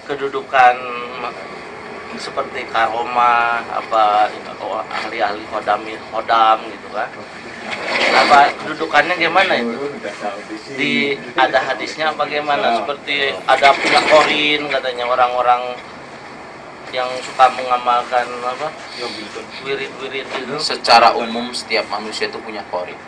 kedudukan seperti karomah apa ahli-ahli hodam gitu kan, apa kedudukannya gimana itu ada hadisnya apa gimana, seperti ada punya korin katanya orang-orang yang suka mengamalkan apa wirid-wirid itu. Secara umum setiap manusia itu punya korin,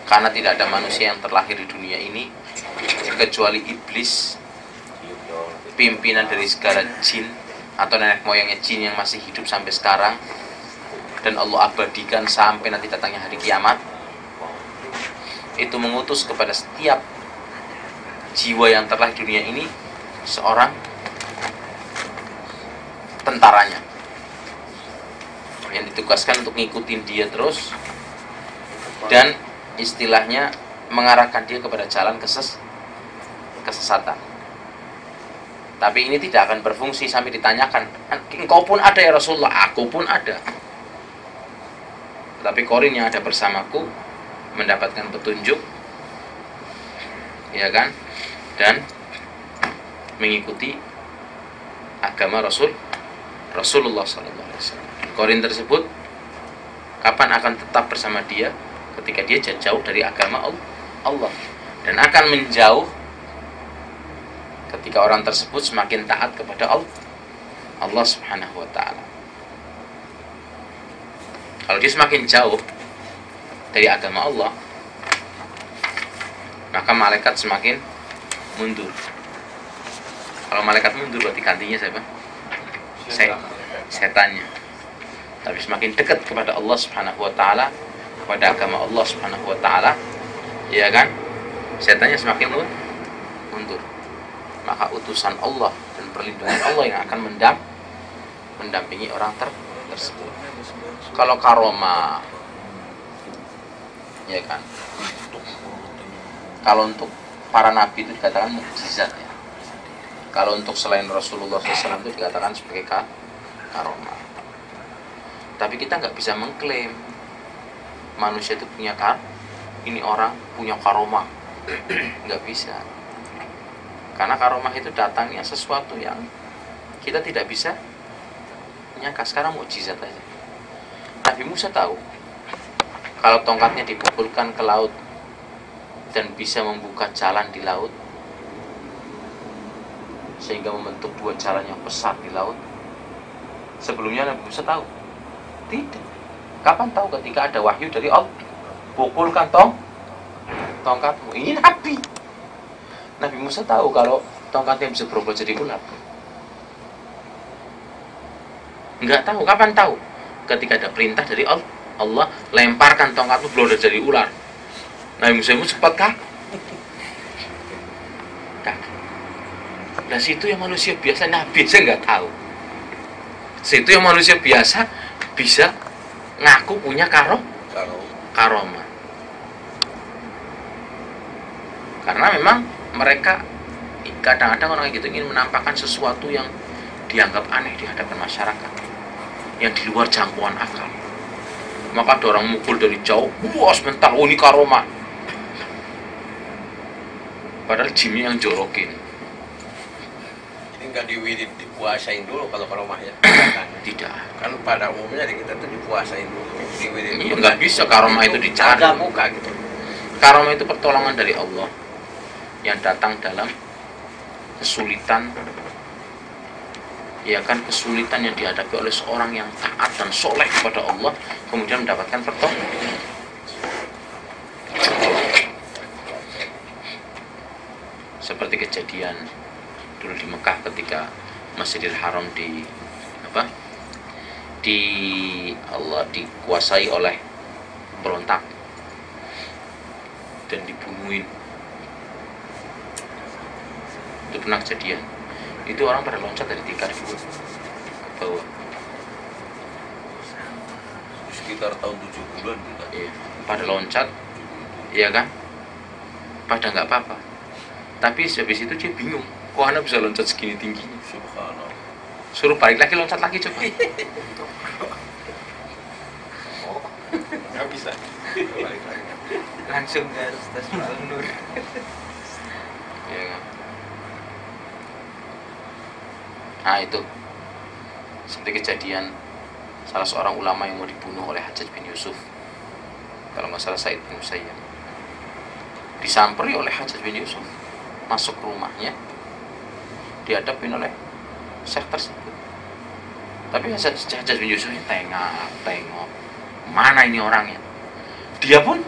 karena tidak ada manusia yang terlahir di dunia ini kecuali iblis, pimpinan dari segala jin atau nenek moyangnya jin yang masih hidup sampai sekarang, dan Allah abadikan sampai nanti datangnya hari kiamat. Itu mengutus kepada setiap jiwa yang terlahir di dunia ini seorang tentaranya yang ditugaskan untuk ngikutin dia terus dan istilahnya mengarahkan dia kepada jalan kesesatan. Tapi ini tidak akan berfungsi sampai ditanyakan, engkau pun ada ya Rasulullah, aku pun ada. Tapi korin yang ada bersamaku mendapatkan petunjuk, ya kan, dan mengikuti agama Rasulullah SAW. Korin tersebut kapan akan tetap bersama dia? Ketika dia jauh dari agama Allah, dan akan menjauh ketika orang tersebut semakin taat kepada Allah Subhanahu wa ta'ala. Kalau dia semakin jauh dari agama Allah, maka malaikat semakin mundur. Kalau malaikat mundur berarti gantinya siapa? Setannya. Tapi semakin dekat kepada Allah Subhanahu wa ta'ala, kepada agama Allah Subhanahu wa ta'ala, ya kan, setannya semakin mundur. Maka utusan Allah dan perlindungan Allah yang akan mendampingi orang tersebut. Kalau karomah, ya kan, kalau untuk para nabi itu dikatakan mukjizat ya. Kalau untuk selain Rasulullah SAW itu dikatakan sebagai karomah. Tapi kita nggak bisa mengklaim manusia itu punya ini orang punya karomah, nggak bisa. Karena karomah itu datangnya sesuatu yang kita tidak bisa menyangka. Sekarang mukjizat aja. Nabi Musa tahu kalau tongkatnya dipukulkan ke laut dan bisa membuka jalan di laut sehingga membentuk dua jalan yang besar di laut. Sebelumnya Nabi Musa tahu? Tidak. Kapan tahu? Ketika ada wahyu dari Allah, pukulkan tongkatmu. Ini Nabi. Nabi Musa tahu kalau tongkatnya bisa berubah jadi ular. Enggak tahu. Kapan tahu? Ketika ada perintah dari Allah, lemparkan tongkatmu belum jadi ular. Nabi Musa cepat kah? Nah situ yang manusia biasa, Nabi saya nggak tahu. Situ yang manusia biasa bisa ngaku punya karomah. Karena memang mereka kadang-kadang orang gitu ingin menampakkan sesuatu yang dianggap aneh di hadapan masyarakat, yang di luar jangkauan akal. Maka ada orang mukul dari jauh, wah sebentar, oh ini karomah. Padahal jinnya yang jorokin. Enggak dipuasain dulu kalau karomah ya. Tidak. Kan pada umumnya di kita tuh dipuasain dulu. Iya, nggak bisa karomah itu dicari. Muka gitu. Karomah itu pertolongan dari Allah yang datang dalam kesulitan, ya kan, kesulitan yang dihadapi oleh seorang yang taat dan soleh kepada Allah, kemudian mendapatkan pertolongan. Seperti kejadian dulu di Mekah ketika Masjidil Haram Allah dikuasai oleh berontak dan dibunuhin. Itu pernah kejadian. Itu orang pada loncat dari tingkat 2 ke bawah. Sekitar tahun 70-an juga. Iya, pada loncat, iya kan? Pada nggak apa-apa. Tapi habis itu dia bingung, kok anak bisa loncat segini tingginya? Subhanallah. Suruh balik lagi, loncat lagi coba. Nggak bisa. Balik lagi. Langsung ke Ustaz Nur. Ya kan? Nah itu seperti kejadian salah seorang ulama yang mau dibunuh oleh Hajjaj bin Yusuf, kalau nggak salah Said bin Musayyab, disamperi oleh Hajjaj bin Yusuf, masuk ke rumahnya, dihadapin oleh syekh tersebut. Tapi Hajjaj bin Yusuf tengok, mana ini orangnya? Dia pun,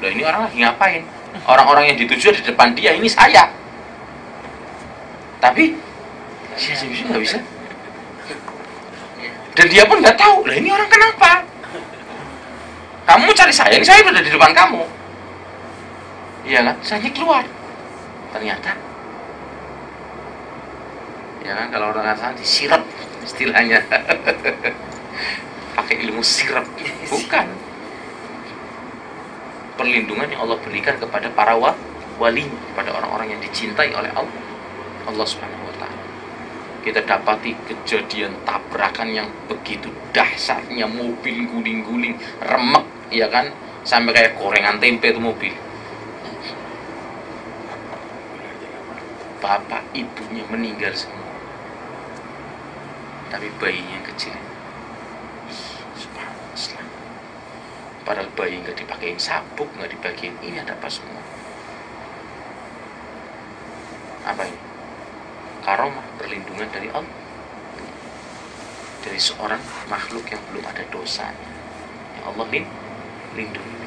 loh ini orang lagi ngapain? Orang-orang yang dituju di depan dia, ini saya. Tapi si Hajjaj bin Yusuf nggak bisa. Dan dia pun nggak tahu, lah ini orang kenapa? Kamu cari saya, ini saya udah di depan kamu. Iya kan? Saya keluar. Ternyata, ya kan, kalau orang kata disirap istilahnya. Pakai ilmu sirap. Bukan. Perlindungan yang Allah berikan kepada para wali, kepada orang-orang yang dicintai oleh Allah Subhanahu wa ta'ala. Kita dapati kejadian tabrakan yang begitu dahsyatnya, mobil guling-guling, remek, ya kan, sampai kayak gorengan tempe itu mobil. Bapak ibunya meninggal semua, tapi bayinya yang kecil, subhanallah. Padahal bayi nggak dipakein sabuk, nggak dibagiin ini, ada apa semua? Apa ini? Karomah, perlindungan dari Allah, dari seorang makhluk yang belum ada dosanya, yang Allah lindungi.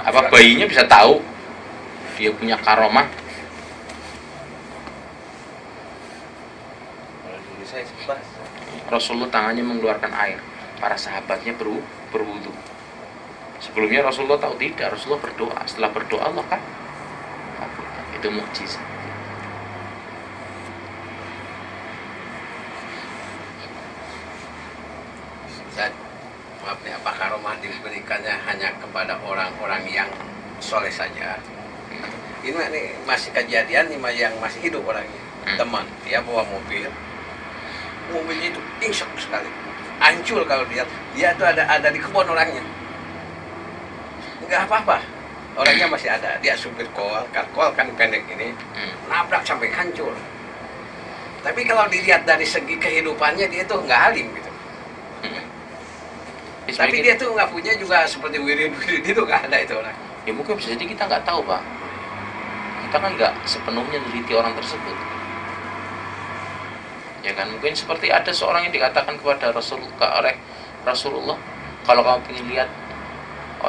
Apa bayinya bisa tahu dia punya karomah? Rasulullah tangannya mengeluarkan air, para sahabatnya berwudu. Sebelumnya Rasulullah tahu tidak, Rasulullah berdoa. Setelah berdoa Allah kan kabulkan. Itu mukjizat. Maaf nih, apa karomah diberikannya hanya kepada orang-orang yang soleh saja? Ini masih kejadian yang masih hidup orangnya. Teman, dia bawa mobilnya itu insek sekali, hancur kalau dia tuh ada di kebun orangnya, nggak apa-apa, orangnya masih ada, dia supir kol kan pendek ini, nabrak sampai hancur. Tapi kalau dilihat dari segi kehidupannya dia tuh nggak alim gitu. Tapi dia tuh nggak punya juga seperti wirid itu, nggak ada itu orang. Ya mungkin bisa jadi kita nggak tahu, Pak. Kita kan nggak sepenuhnya meneliti orang tersebut. Ya kan, mungkin seperti ada seorang yang dikatakan kepada oleh Rasulullah, kalau kamu ingin lihat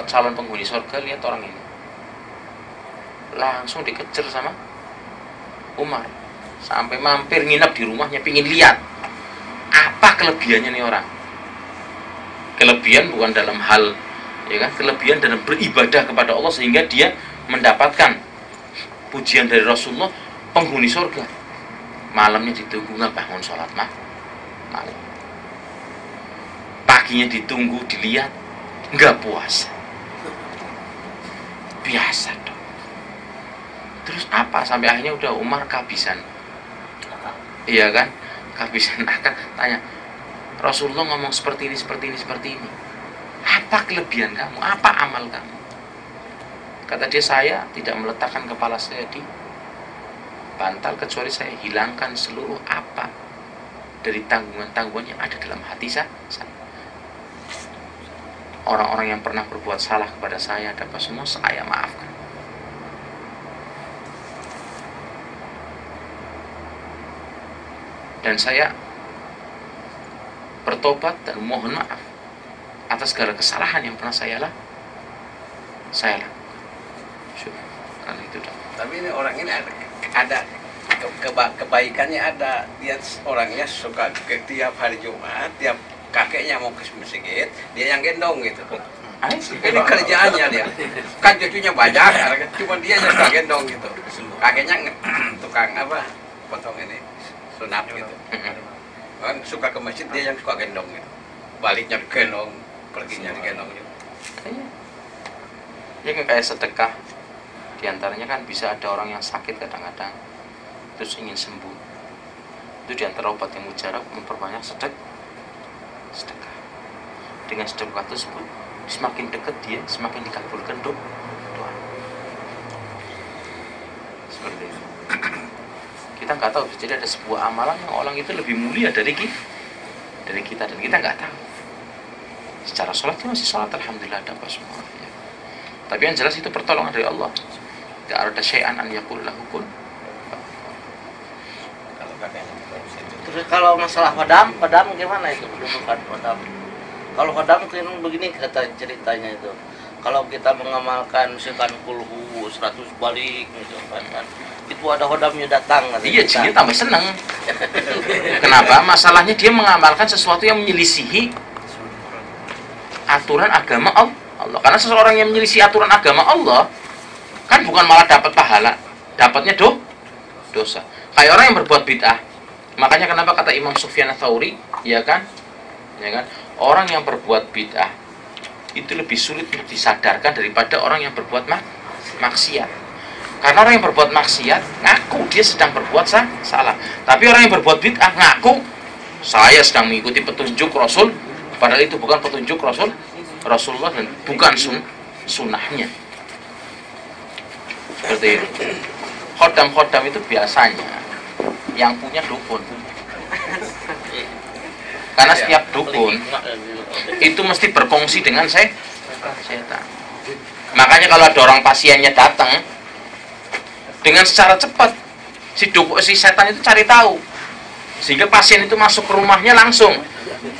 calon penghuni surga, lihat orang ini. Langsung dikejar sama Umar, sampai mampir nginep di rumahnya, pingin lihat apa kelebihannya nih orang. Kelebihan bukan dalam hal, ya kan, kelebihan dalam beribadah kepada Allah sehingga dia mendapatkan pujian dari Rasulullah, penghuni surga. Malamnya ditunggu nggak bangun sholat malam. Paginya ditunggu dilihat nggak puasa. Biasa dong. Terus apa? Sampai akhirnya udah Umar kehabisan. Iya kan? Kehabisan akal. Tanya, Rasulullah ngomong seperti ini. Apa kelebihan kamu? Apa amal kamu? Kata dia, saya tidak meletakkan kepala saya di bantal kecuali saya hilangkan seluruh apa dari tanggungan-tanggungan yang ada dalam hati saya. Orang-orang yang pernah berbuat salah kepada saya, ada apa semua, saya maafkan. Dan saya bertobat dan mohon maaf atas segala kesalahan yang pernah saya lakukan. Kali itu dah. Tapi ini orang ini ada kebaikannya, ada. Dia orangnya suka tiap hari Jumat, tiap kakeknya mau ke masjid, dia yang gendong gitu. Ini kerjaannya dia. Kan cucunya banyak, cuma dia yang suka gendong gitu. Kakeknya tukang apa? Potong ini sunat gitu. Kan suka ke masjid, dia yang suka gendong gitu. Baliknya digendong, perginya digendong gitu. Ya kan kayak sedekah. Di antaranya kan bisa ada orang yang sakit kadang-kadang terus ingin sembuh. Itu di antara obat yang mujarab memperbanyak sedekah. Dengan sedekah tersebut semakin dekat dia, semakin dikabulkan doa. Seperti itu. Kita kita nggak tahu. Jadi ada sebuah amalan yang orang itu lebih mulia dari kita dan kita nggak tahu. Secara sholat masih sholat, alhamdulillah ada apa semua. Ya. Tapi yang jelas itu pertolongan dari Allah. Tidak ada syai'an an yaqul lahu kun. Terus kalau masalah hodam gimana itu kedudukan hodam? Kalau hodam kan begini kata ceritanya itu. Kalau kita mengamalkan misalkan kulhu 100 balik misalkan kan, itu ada hodamnya datang. Iya, jadi tambah seneng. Kenapa? Masalahnya dia mengamalkan sesuatu yang menyelisihi aturan agama Allah. Karena seseorang yang menyelisih aturan agama Allah kan bukan malah dapat pahala, dapatnya dosa. Kayak orang yang berbuat bid'ah. Makanya kenapa kata Imam Sufyan Ats-Tsauri, ya kan? Orang yang berbuat bid'ah itu lebih sulit untuk disadarkan daripada orang yang berbuat maksiat. Karena orang yang berbuat maksiat ngaku dia sedang berbuat salah. Tapi orang yang berbuat bid'ah ngaku saya sedang mengikuti petunjuk Rasul, padahal itu bukan petunjuk Rasulullah dan bukan sunnahnya. Seperti itu. Khodam itu biasanya yang punya dukun. Karena setiap dukun itu mesti berkongsi dengan setan. Makanya kalau ada orang pasiennya datang, dengan secara cepat si setan itu cari tahu, sehingga pasien itu masuk ke rumahnya langsung.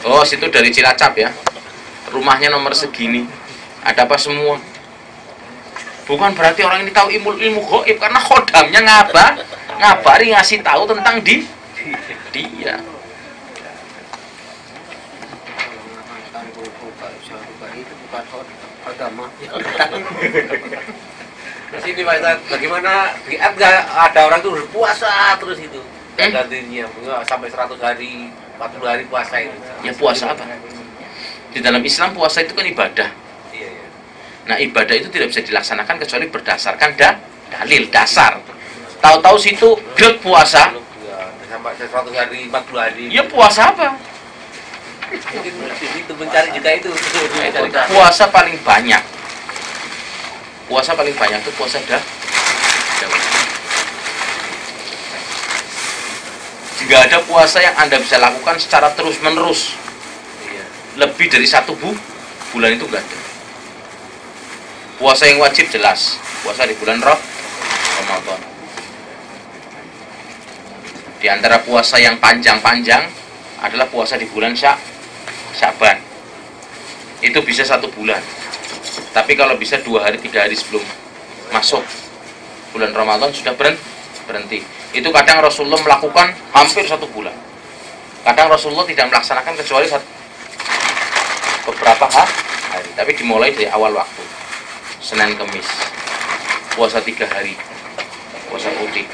Oh, situ dari Cilacap ya, rumahnya nomor segini, ada apa semua. Bukan berarti orang ini tahu ilmu gaib, karena khodamnya ngabari ngasih tahu tentang dia. Sini Pak Ustaz, bagaimana biat nggak ada orang tuh berpuasa terus itu gantinya sampai 100 hari, 40 hari puasa itu? Ya puasa apa? Di dalam Islam puasa itu kan ibadah. Iya. Nah ibadah itu tidak bisa dilaksanakan kecuali berdasarkan dalil dasar. Tahu-tahu situ grek puasa, Sampai 100 hari, 40 hari. ya puasa apa? Mungkin itu mencari juga itu. Puasa paling banyak. Puasa paling banyak itu puasa Daud. Jika ada puasa yang Anda bisa lakukan secara terus-menerus, lebih dari 1 bulan itu enggak ada. Puasa yang wajib jelas, puasa di bulan Ramadan. Di antara puasa yang panjang-panjang adalah puasa di bulan Sya'ban. Itu bisa 1 bulan. Tapi kalau bisa 2 hari, 3 hari sebelum masuk bulan Ramadan sudah berhenti. Itu kadang Rasulullah melakukan hampir 1 bulan. Kadang Rasulullah tidak melaksanakan kecuali beberapa hari. Tapi dimulai dari awal waktu. Senin Kemis. Puasa 3 hari. Puasa putih.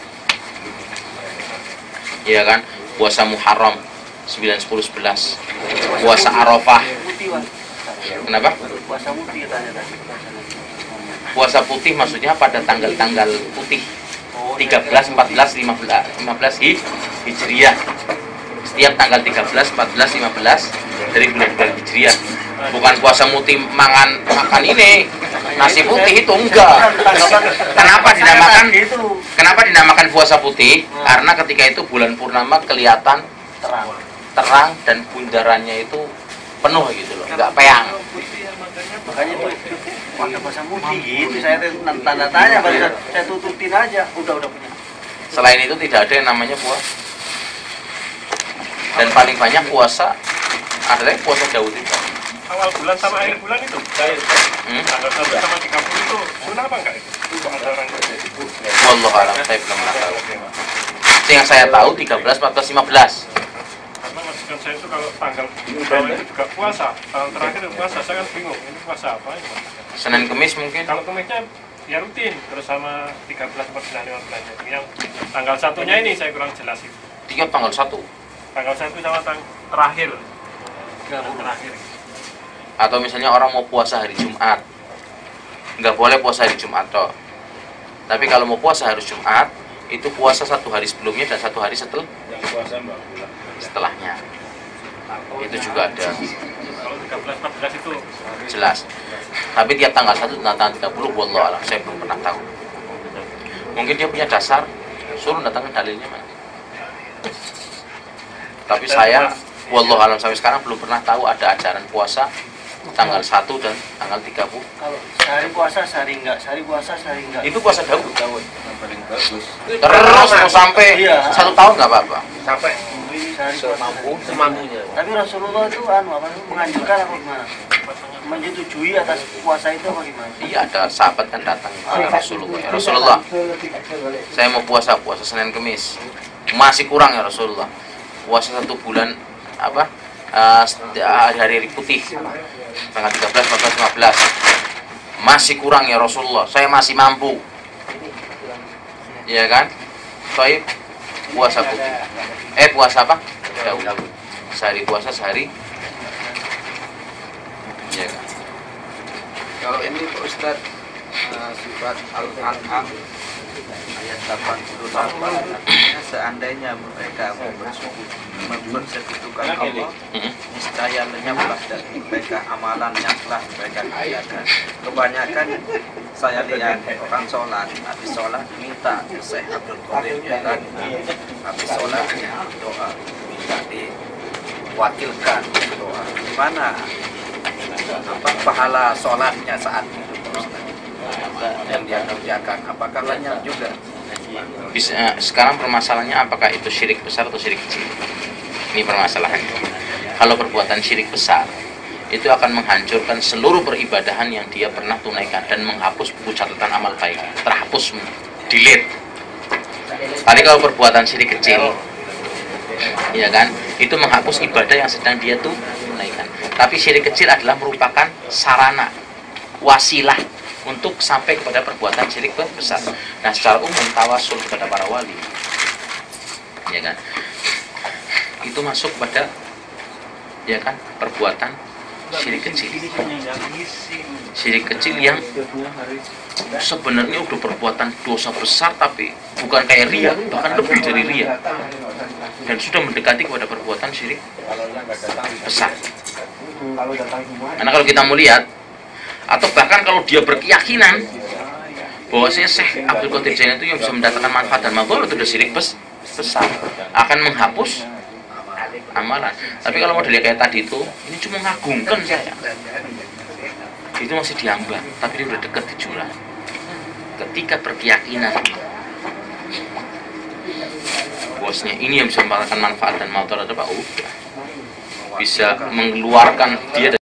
Iya kan? Puasa Muharram 9, 10, 11. Puasa Arafah. Kenapa? Puasa putih katanya tadi. Puasa putih maksudnya pada tanggal-tanggal putih 13, 14, 15 Hijriah. Setiap tanggal 13, 14, 15 dari bulan-bulan Hijriah. Bukan puasa putih makan ini nasi putih, itu enggak. Kenapa dinamakan puasa putih? Karena ketika itu bulan purnama kelihatan terang dan bundarannya itu penuh gitu loh, enggak peyang. Makanya itu pakai puasa putih gitu. Saya tanda tanya, saya tututin aja. Udah punya. Selain itu tidak ada yang namanya puasa. Dan paling banyak puasa adalah puasa Daud itu. Awal bulan sama akhir bulan itu tanggal 1 sama 30 itu sunnah apa enggak itu? Untuk ada orang Wallahu a'lam, saya belum tahu. Yang saya tahu 13, 14, 15. Karena maksudkan saya itu kalau tanggal bawah itu juga puasa, tanggal terakhir itu puasa, saya kan bingung ini puasa apa ini. Senin Kemis mungkin. Kalau Kemisnya ya rutin, terus sama 13, 14, 15. Yang tanggal satunya ini saya kurang jelas itu. Tiap tanggal 1. Tanggal 1 sama terakhir. Terakhir. Atau misalnya orang mau puasa hari Jumat, nggak boleh puasa hari Jumat toh. Tapi kalau mau puasa hari Jumat, itu puasa 1 hari sebelumnya dan 1 hari setelahnya. Itu juga ada. Kalau 13, 14 itu Jelas. Tapi tiap tanggal 1 dan tanggal 30, wallahu a'lam, saya belum pernah tahu. Mungkin dia punya dasar, suruh datangkan dalilnya, Mas. Tapi saya wallahualam sampai sekarang belum pernah tahu ada ajaran puasa tanggal 1 dan tanggal 30. Kalau sehari puasa sehari enggak, sehari puasa sehari enggak. Itu puasa Daud. Yang paling bagus. Terus mau sampai Iya. 1 tahun nggak apa-apa. Sampai Sehari puasa. semampunya. Tapi Rasulullah itu menganjurkan apa gimana? Menyetujui atas puasa itu apa gimana? Iya, ada sahabat kan datang kepada Rasulullah. Ya Rasulullah, saya mau puasa Senin Kemis. Masih kurang ya Rasulullah. Puasa 1 bulan apa? Hari putih tanggal 13, 14, 15. Masih kurang ya Rasulullah. Saya masih mampu. Iya kan? Saya puasa putih. Puasa apa? Daud. Sehari puasa sehari. Iya kan? Kalau ini Pak Ustadz, surat Al-An'am ayat 88, artinya seandainya mereka mempersekutukan Allah, niscaya lenyaplah dari mereka amalan yang telah mereka kerjakan. Kebanyakan saya lihat orang sholat, habis sholat minta Syekh Abdul Qadir Jailani, habis sholatnya doa, minta diwakilkan doa. Gimana pahala sholatnya saat itu Pak Ustadz? Yang dia kerjakan, apakah lenyap juga? Bisa, sekarang permasalahannya apakah itu syirik besar atau syirik kecil? Ini permasalahannya. Kalau perbuatan syirik besar itu akan menghancurkan seluruh peribadahan yang dia pernah tunaikan dan menghapus buku catatan amal baik, terhapus, delete. Tapi kalau perbuatan syirik kecil, ya kan, itu menghapus ibadah yang sedang dia tunaikan. Tapi syirik kecil adalah merupakan sarana, wasilah untuk sampai kepada perbuatan syirik besar. Nah, secara umum tawasul kepada para wali, ya kan, itu masuk pada, ya kan, perbuatan syirik kecil. Syirik kecil yang sebenarnya udah perbuatan dosa besar, tapi bukan kayak riya, bahkan lebih dari riya, dan sudah mendekati kepada perbuatan syirik besar. Karena kalau kita mau lihat, atau bahkan kalau dia berkeyakinan bahwasanya Syekh Abdul Qadir Jailani itu yang bisa mendatangkan manfaat dan madharat, itu sudah syirik besar, akan menghapus amalan. Tapi kalau model kayak tadi itu, ini cuma mengagungkan saya, itu masih diambang, tapi dia udah dekat di jurang. Ketika berkeyakinan bosnya ini yang bisa mendatangkan manfaat dan madharat, udah bisa mengeluarkan dia